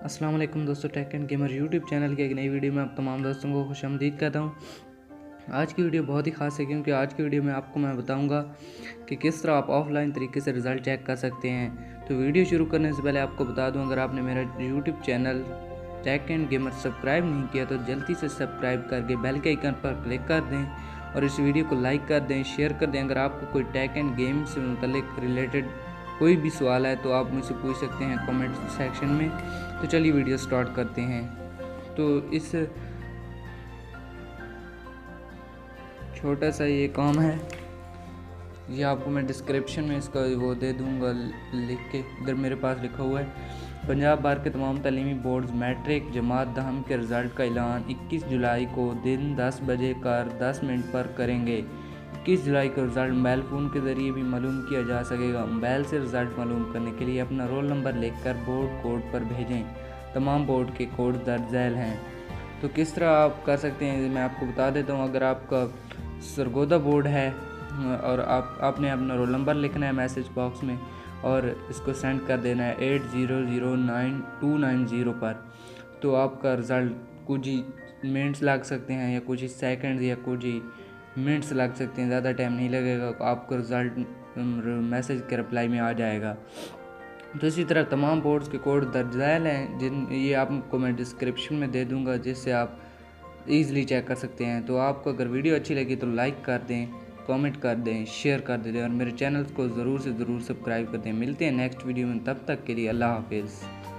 अस्सलाम वालेकुम दोस्तों, tech and gamer YouTube channel की एक नई वीडियो में आप तमाम दोस्तों को खुशामदीद कहता हूँ। आज की वीडियो बहुत ही ख़ास है क्योंकि आज की वीडियो में आपको मैं बताऊंगा कि किस तरह आप ऑफलाइन तरीके से रिज़ल्ट चेक कर सकते हैं। तो वीडियो शुरू करने से पहले आपको बता दूं, अगर आपने मेरा YouTube channel tech and gamer subscribe नहीं किया तो जल्दी से सब्सक्राइब करके बेल के आइकन पर क्लिक कर दें और इस वीडियो को लाइक कर दें, शेयर कर दें। अगर आपको कोई टेक एंड गेम से मुतल्लिक रिलेटेड कोई भी सवाल है तो आप मुझसे पूछ सकते हैं कमेंट सेक्शन में। तो चलिए वीडियो स्टार्ट करते हैं। तो इस छोटा सा ये काम है, ये आपको मैं डिस्क्रिप्शन में इसका वो दे दूंगा लिख के। इधर मेरे पास लिखा हुआ है, पंजाब बार के तमाम तालीमी बोर्ड्स मैट्रिक जमात दहम के रिज़ल्ट का ऐलान 21 जुलाई को दिन 10 बजे कर 10 मिनट पर करेंगे। 21 जुलाई को रिज़ल्ट मोबाइल फ़ोन के ज़रिए भी मालूम किया जा सकेगा। मोबाइल से रिज़ल्ट मालूम करने के लिए अपना रोल नंबर लिखकर बोर्ड कोड पर भेजें। तमाम बोर्ड के कोड दर्ज झैल हैं। तो किस तरह आप कर सकते हैं मैं आपको बता देता हूँ। अगर आपका सरगोदा बोर्ड है और आपने अपना रोल नंबर लिखना है मैसेज बॉक्स में और इसको सेंड कर देना है 80099290 पर। तो आपका रिज़ल्ट कुछ ही मिनट्स लग सकते हैं या कुछ ही सेकंड्स या कुछ ही मिनट्स लग सकते हैं, ज़्यादा टाइम नहीं लगेगा। आपका रिज़ल्ट मैसेज के रिप्लाई में आ जाएगा। तो इसी तरह तमाम बोर्ड्स के कोड दर्ज झैल हैं, ये आपको मैं डिस्क्रिप्शन में दे दूंगा, जिससे आप ईज़िली चेक कर सकते हैं। तो आपको अगर वीडियो अच्छी लगी तो लाइक कर दें, कमेंट कर दें, शेयर कर दें और मेरे चैनल को ज़रूर से ज़रूर सब्सक्राइब कर दें। मिलते हैं नेक्स्ट वीडियो में, तब तक के लिए अल्लाह हाफिज़।